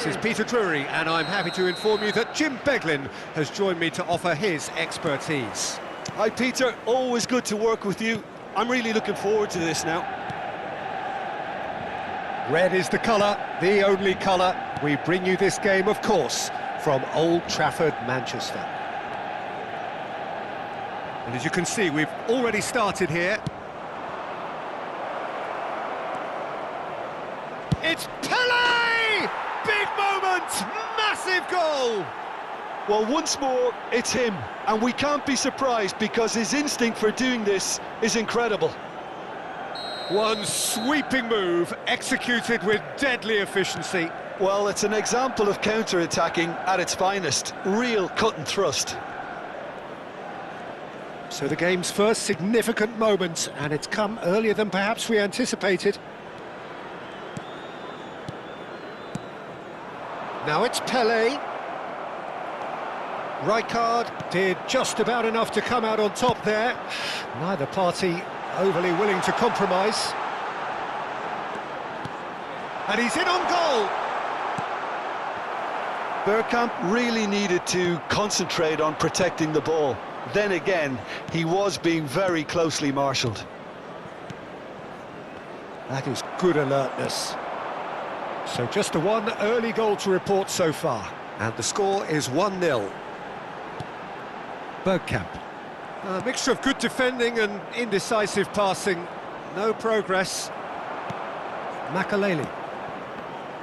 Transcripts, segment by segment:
This is Peter Drury, and I'm happy to inform you that Jim Beglin has joined me to offer his expertise. Hi Peter, always good to work with you. I'm really looking forward to this now. Red is the colour, the only colour. We bring you this game, of course, from Old Trafford, Manchester. And as you can see, we've already started here. It's Pele! Big moment! Massive goal! Well, once more, it's him, and we can't be surprised because his instinct for doing this is incredible. One sweeping move, executed with deadly efficiency. Well, it's an example of counter-attacking at its finest. Real cut and thrust. So the game's first significant moment, and it's come earlier than perhaps we anticipated. Now it's Pele. Rijkaard did just about enough to come out on top there. Neither party overly willing to compromise. And he's in on goal. Bergkamp really needed to concentrate on protecting the ball. Then again, he was being very closely marshalled. That is good alertness. So just the one early goal to report so far. And the score is 1-0. Bergkamp. A mixture of good defending and indecisive passing. No progress. Makelele.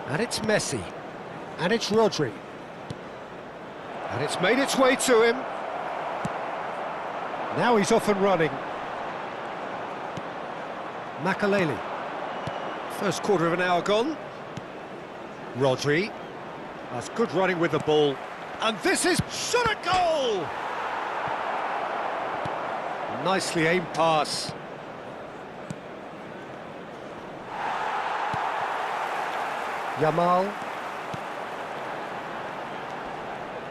And it's Messi. And it's Rodri. And it's made its way to him. Now he's off and running. Makelele. First quarter of an hour gone. Rodri. That's good running with the ball. And this is shot at goal! Nicely aimed pass. Yamal.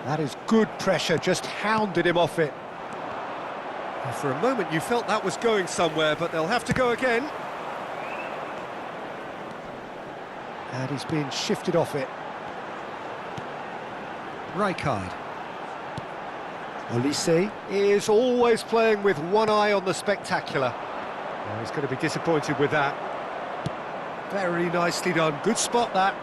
That is good pressure, just hounded him off it. And for a moment you felt that was going somewhere, but they'll have to go again. And he's being shifted off it. Rijkaard. Olise is always playing with one eye on the spectacular. Oh, he's going to be disappointed with that. Very nicely done. Good spot, that.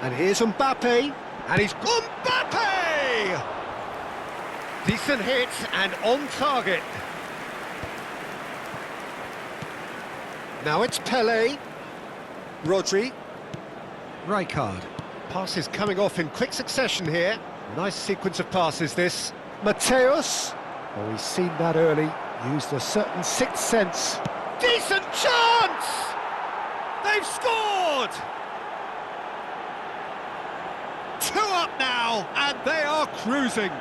And here's Mbappe. And he's... Mbappe! Decent hit and on target. Now it's Pele. Rodri. Rijkaard. Passes coming off in quick succession here. Nice sequence of passes, this. Mateus. Oh, he's seen that early. Used a certain sixth sense. Decent chance! They've scored! 2 up now, and they are cruising.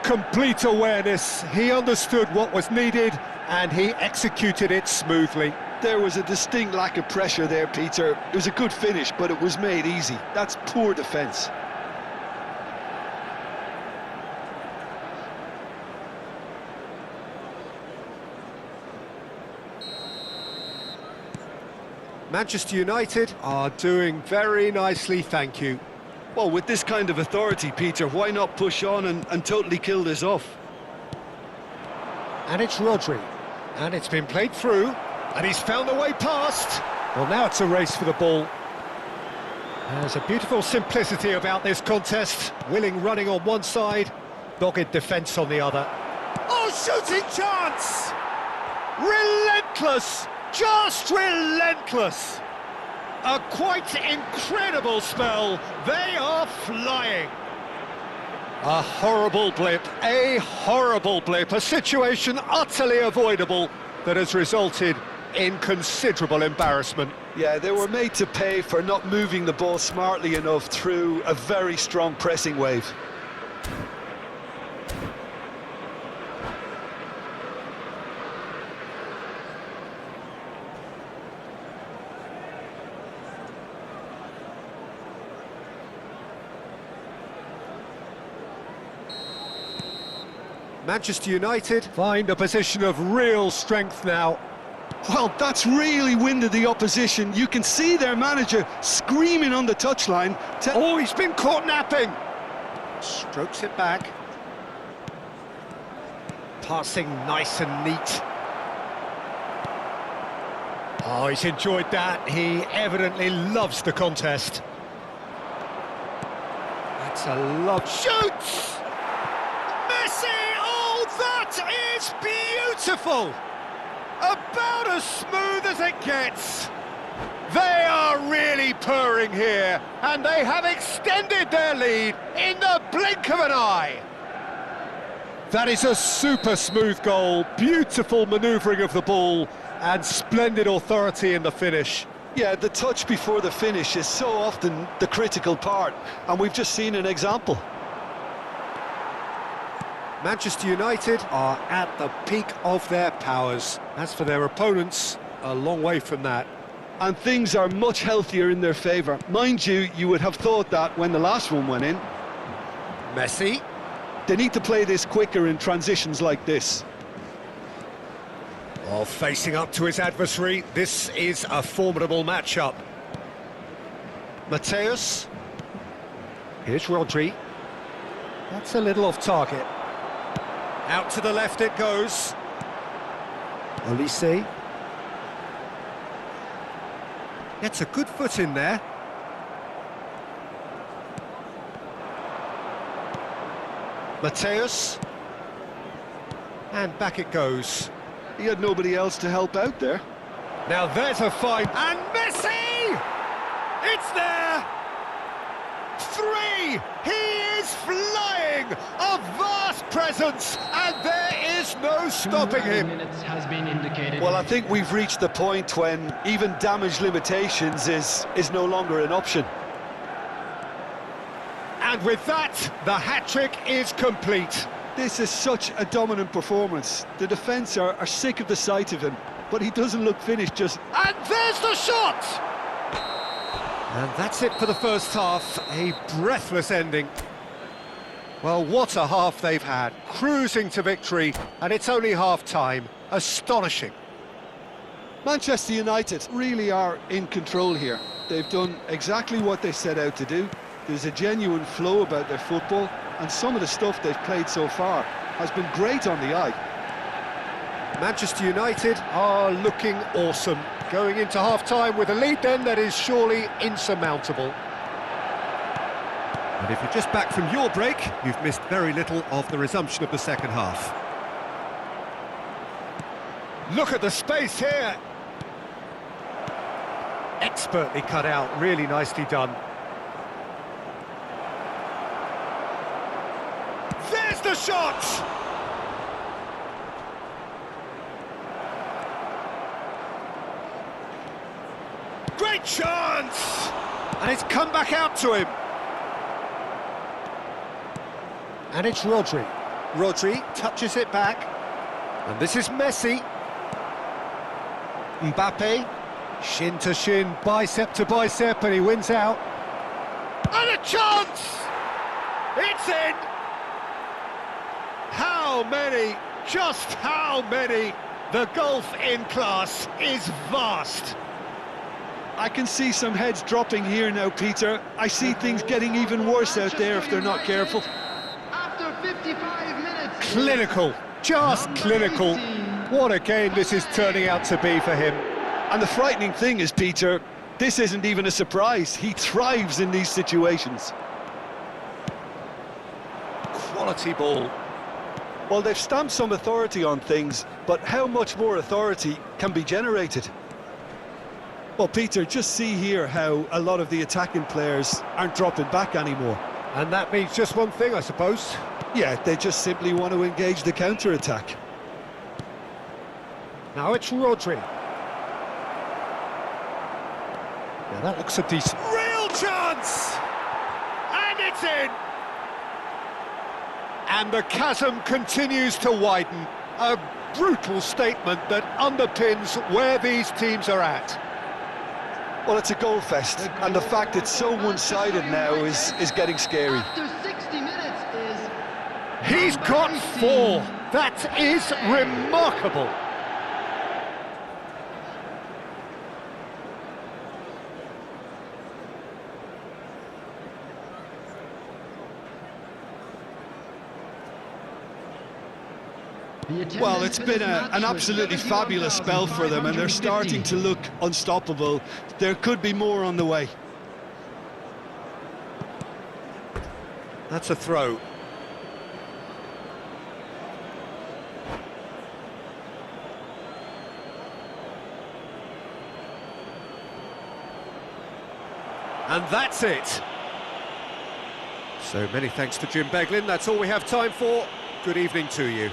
Complete awareness. He understood what was needed, and he executed it smoothly. There was a distinct lack of pressure there, Peter. It was a good finish, but it was made easy. That's poor defence. Manchester United are doing very nicely, thank you. Well, with this kind of authority, Peter, why not push on and totally kill this off? And it's Rodri. And it's been played through. And he's found a way past. Well, now it's a race for the ball. There's a beautiful simplicity about this contest. Willing running on one side, dogged defence on the other. Oh, shooting chance! Relentless! Just relentless! A quite incredible spell. They are flying. A horrible blip, a situation utterly avoidable that has resulted in considerable embarrassment. Yeah, they were made to pay for not moving the ball smartly enough through a very strong pressing wave. Manchester United find a position of real strength now. Well, that's really winded the opposition. You can see their manager screaming on the touchline. Oh, he's been caught napping. Strokes it back. Passing nice and neat. Oh, he's enjoyed that. He evidently loves the contest. That's a love. Shoots! Messi! Oh, that is beautiful! About as smooth as it gets. They are really purring here, and they have extended their lead in the blink of an eye. That is a super smooth goal, beautiful manoeuvring of the ball, and splendid authority in the finish. Yeah, the touch before the finish is so often the critical part, and we've just seen an example. Manchester United are at the peak of their powers. As for their opponents, a long way from that. And things are much healthier in their favour. Mind you, you would have thought that when the last one went in. Messi. They need to play this quicker in transitions like this. Oh, facing up to his adversary, this is a formidable matchup. Mateus. Here's Rodri. That's a little off target. Out to the left it goes. Olise. Gets a good foot in there. Mateus. And back it goes. He had nobody else to help out there. Now there's a find. And Messi! It's there! 3! He is flying! A vast presence, and there is no stopping him. Has been indicated. Well, I think we've reached the point when even damage limitations is no longer an option. And with that, the hat-trick is complete. This is such a dominant performance. The defence are sick of the sight of him, but he doesn't look finished just... And there's the shot! And that's it for the first half, a breathless ending. Well, what a half they've had, cruising to victory, and it's only half-time. Astonishing. Manchester United really are in control here. They've done exactly what they set out to do. There's a genuine flow about their football, and some of the stuff they've played so far has been great on the eye. Manchester United are looking awesome. Going into half-time with a lead then that is surely insurmountable. And if you're just back from your break, you've missed very little of the resumption of the second half. Look at the space here. Expertly cut out, really nicely done. There's the shot! Great chance! And it's come back out to him. And it's Rodri. Rodri touches it back. And this is Messi. Mbappe. Shin to shin, bicep to bicep, and he wins out. And a chance! It's in! How many? Just how many? The gulf in class is vast. I can see some heads dropping here now, Peter. I see things getting even worse out there if they're not careful. After 55 minutes. Clinical, just clinical. What a game this is turning out to be for him. And the frightening thing is, Peter, this isn't even a surprise. He thrives in these situations. Quality ball. Well, they've stamped some authority on things, but how much more authority can be generated? Well, Peter, just see here how a lot of the attacking players aren't dropping back anymore. And that means just one thing, I suppose. Yeah, they just simply want to engage the counter-attack. Now it's Rodri. Now that looks a decent... Real chance! And it's in! And the chasm continues to widen. A brutal statement that underpins where these teams are at. Well, it's a goal fest, and the fact it's so one-sided now is getting scary. After 60 minutes is... He's got 4. That is remarkable. Well, it's been an absolutely fabulous spell for them, and they're starting to look unstoppable. There could be more on the way. That's a throw. And that's it. So many thanks to Jim Beglin. That's all we have time for. Good evening to you.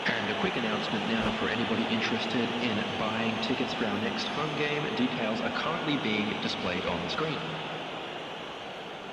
And a quick announcement now for anybody interested in buying tickets for our next home game. Details are currently being displayed on the screen.